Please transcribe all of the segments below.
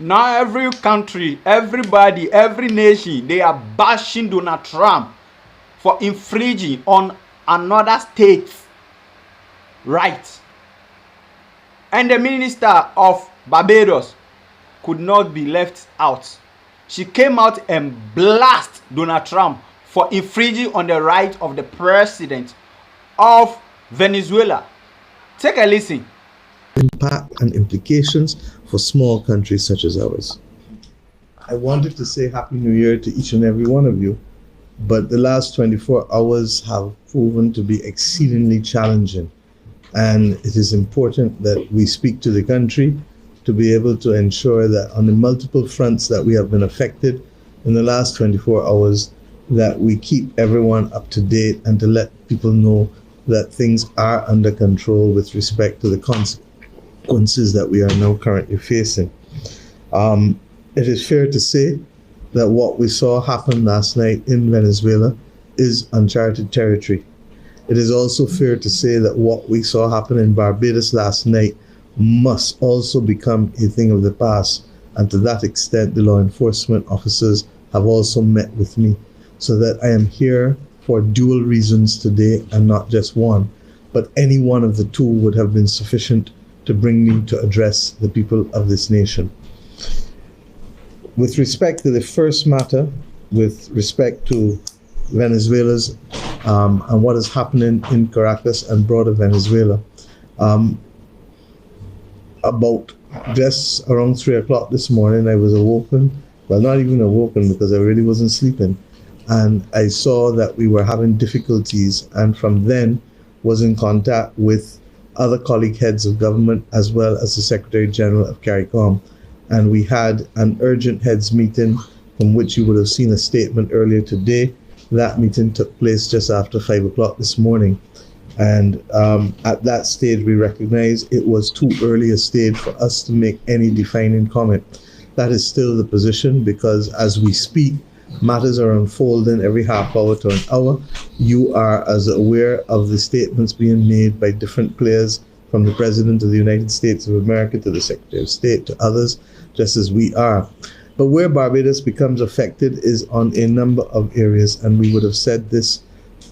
Now every country, everybody, every nation, they are bashing Donald Trump for infringing on another state's rights. And the minister of Barbados could not be left out. She came out and blasted Donald Trump for infringing on the right of the president of Venezuela. Take a listen. Impact and implications for small countries such as ours. I wanted to say Happy New Year to each and every one of you, but the last 24 hours have proven to be exceedingly challenging. And it is important that we speak to the country to be able to ensure that on the multiple fronts that we have been affected in the last 24 hours, that we keep everyone up to date and to let people know that things are under control with respect to the consequences that we are now currently facing. It is fair to say that what we saw happen last night in Venezuela is uncharted territory. It is also fair to say that what we saw happen in Barbados last night must also become a thing of the past. And to that extent, the law enforcement officers have also met with me, so that I am here for dual reasons today and not just one. But any one of the two would have been sufficient to bring me to address the people of this nation. With respect to the first matter, with respect to Venezuela's and what is happening in Caracas and broader Venezuela, about just around 3 o'clock this morning, I was awoken, well, not even awoken because I really wasn't sleeping, and I saw that we were having difficulties, and from then was in contact with other colleague heads of government as well as the Secretary General of CARICOM, and we had an urgent heads meeting from which you would have seen a statement earlier today. That meeting took place just after 5 o'clock this morning. And at that stage, we recognized it was too early a stage for us to make any defining comment. That is still the position, because as we speak, matters are unfolding every half hour to an hour. You are as aware of the statements being made by different players, from the President of the United States of America to the Secretary of State to others, just as we are. But where Barbados becomes affected is on a number of areas, and we would have said this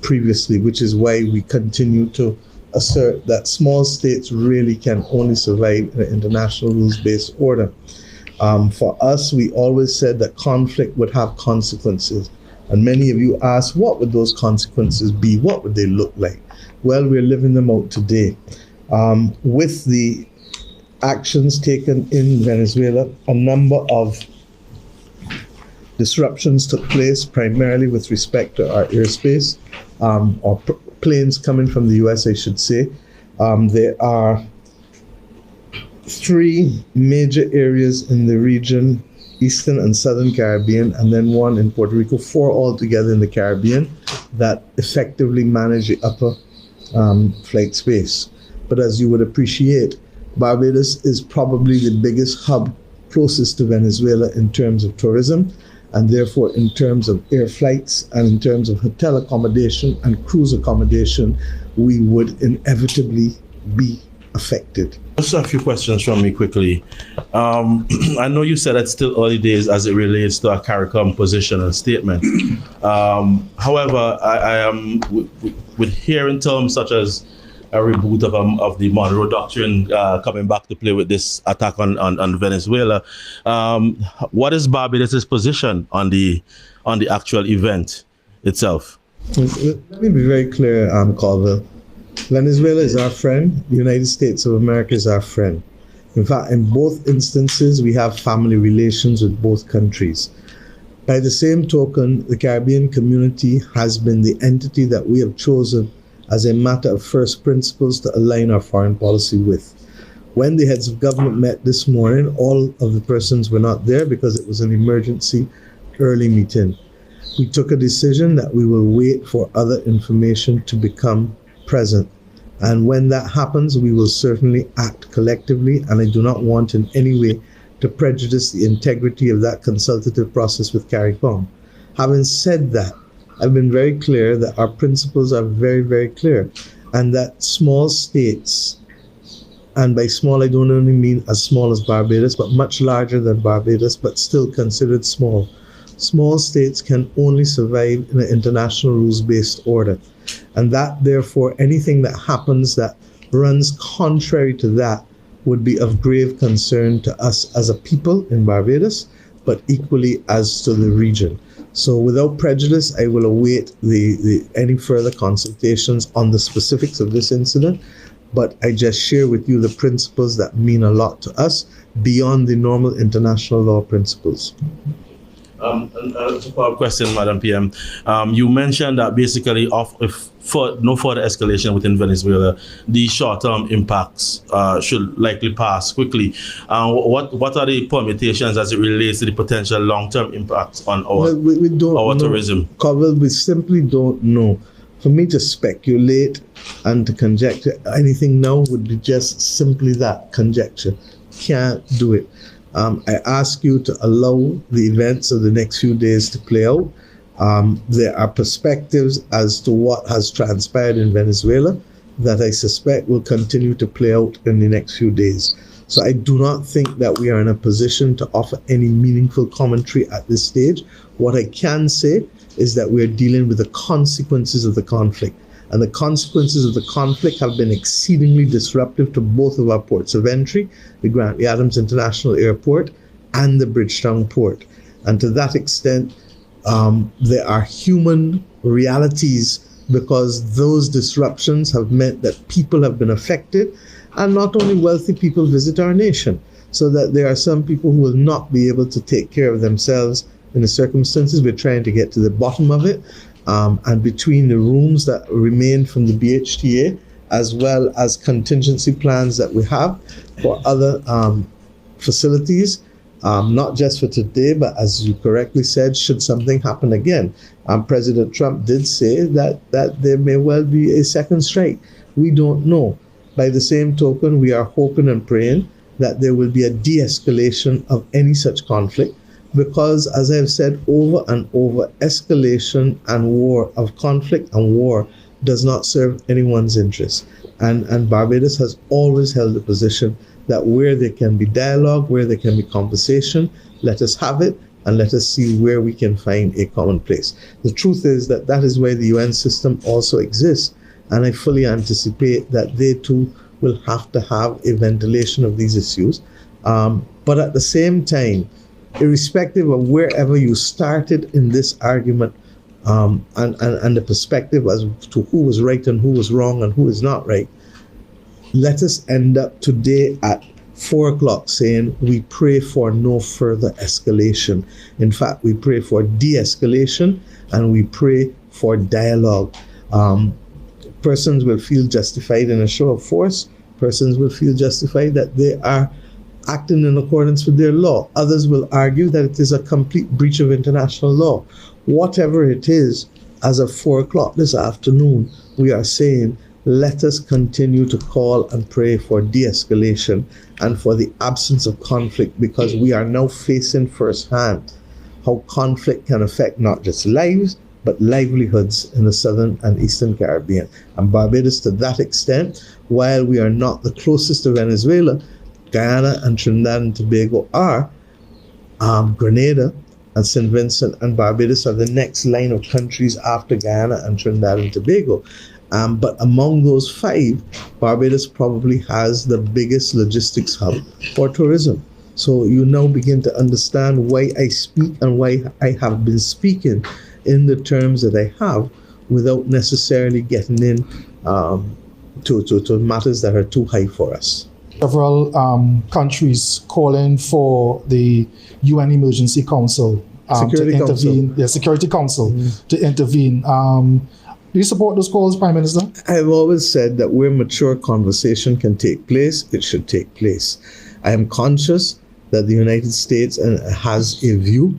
previously, which is why we continue to assert that small states really can only survive in an international rules-based order. For us, we always said that conflict would have consequences. And many of you asked, what would those consequences be? What would they look like? Well, we're living them out today. With the actions taken in Venezuela, a number of disruptions took place, primarily with respect to our airspace, or planes coming from the US, I should say. There are 3 major areas in the region, Eastern and Southern Caribbean, and then one in Puerto Rico, 4 altogether in the Caribbean, that effectively manage the upper flight space. But as you would appreciate, Barbados is probably the biggest hub closest to Venezuela in terms of tourism, and therefore in terms of air flights and in terms of hotel accommodation and cruise accommodation, we would inevitably be affected. Just a few questions from me quickly. I know you said it's still early days as it relates to a CARICOM position and statement. However, I am with hearing terms such as a reboot of the Monroe Doctrine coming back to play with this attack on Venezuela. What is Barbados' position on the actual event itself? Let me be very clear, Colville. Venezuela is our friend. The United States of America is our friend. In fact, in both instances, we have family relations with both countries. By the same token, the Caribbean community has been the entity that we have chosen as a matter of first principles to align our foreign policy with. When the heads of government met this morning, all of the persons were not there because it was an emergency early meeting. We took a decision that we will wait for other information to become present. And when that happens, we will certainly act collectively, and I do not want in any way to prejudice the integrity of that consultative process with CARICOM. Having said that, I've been very clear that our principles are very, very clear, and that small states and by small I don't only mean as small as Barbados, but much larger than Barbados, but still considered small. Small states can only survive in an international rules-based order. And that, therefore, anything that happens that runs contrary to that would be of grave concern to us as a people in Barbados, but equally as to the region. So without prejudice, I will await any further consultations on the specifics of this incident, but I just share with you the principles that mean a lot to us beyond the normal international law principles. And a follow-up question, Madam PM. You mentioned that basically, if no further escalation within Venezuela, the short-term impacts should likely pass quickly. What are the permutations as it relates to the potential long-term impacts on our, we don't our know. tourism? Covell, we simply don't know. For me to speculate and to conjecture anything now would be just simply that, conjecture. Can't do it. I ask you to allow the events of the next few days to play out. There are perspectives as to what has transpired in Venezuela that I suspect will continue to play out in the next few days. So I do not think that we are in a position to offer any meaningful commentary at this stage. What I can say is that we're dealing with the consequences of the conflict. And the consequences of the conflict have been exceedingly disruptive to both of our ports of entry, the Grantley Adams International Airport and the Bridgetown Port. And to that extent, there are human realities because those disruptions have meant that people have been affected, and not only wealthy people visit our nation, so that there are some people who will not be able to take care of themselves in the circumstances. We're trying to get to the bottom of it. And between the rooms that remain from the BHTA, as well as contingency plans that we have for other facilities, not just for today, but as you correctly said, should something happen again. President Trump did say that there may well be a second strike. We don't know. By the same token, we are hoping and praying that there will be a de-escalation of any such conflict, because, as I've said over and over, escalation and war, of conflict and war, does not serve anyone's interest. And Barbados has always held the position that where there can be dialogue, where there can be conversation, let us have it, and let us see where we can find a common place. The truth is that that is why the UN system also exists, and I fully anticipate that they too will have to have a ventilation of these issues. But at the same time, irrespective of wherever you started in this argument, and the perspective as to who was right and who was wrong and who is not right, let us end up today at 4 o'clock saying we pray for no further escalation. In fact, we pray for de-escalation and we pray for dialogue. Persons will feel justified in a show of force. Persons will feel justified that they are acting in accordance with their law. Others will argue that it is a complete breach of international law. Whatever it is, as of 4 o'clock this afternoon, we are saying, let us continue to call and pray for de-escalation and for the absence of conflict, because we are now facing firsthand how conflict can affect not just lives, but livelihoods in the Southern and Eastern Caribbean. And Barbados, to that extent, while we are not the closest to Venezuela, Guyana and Trinidad and Tobago are. Grenada and St. Vincent and Barbados are the next line of countries after Guyana and Trinidad and Tobago. But among those 5, Barbados probably has the biggest logistics hub for tourism. So you now begin to understand why I speak and why I have been speaking in the terms that I have, without necessarily getting in to matters that are too high for us. Several countries calling for the UN Emergency Council Security to intervene. Council. The Security Council to intervene. Do you support those calls, Prime Minister? I've always said that where mature conversation can take place, it should take place. I am conscious that the United States has a view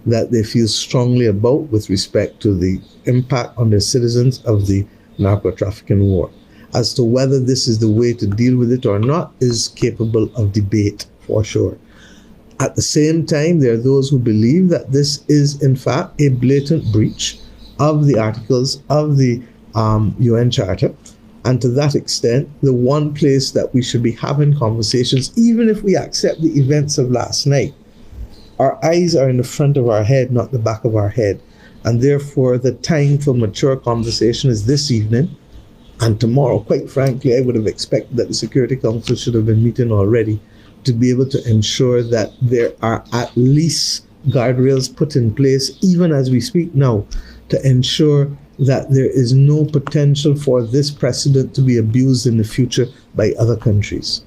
that they feel strongly about with respect to the impact on their citizens of the narco-trafficking war. As to whether this is the way to deal with it or not is capable of debate, for sure. At the same time, there are those who believe that this is, in fact, a blatant breach of the articles of the UN Charter, And to that extent, the one place that we should be having conversations, even if we accept the events of last night, our eyes are in the front of our head, not the back of our head. And therefore, the time for mature conversation is this evening and tomorrow. Quite frankly, I would have expected that the Security Council should have been meeting already to be able to ensure that there are at least guardrails put in place, even as we speak now, to ensure that there is no potential for this precedent to be abused in the future by other countries.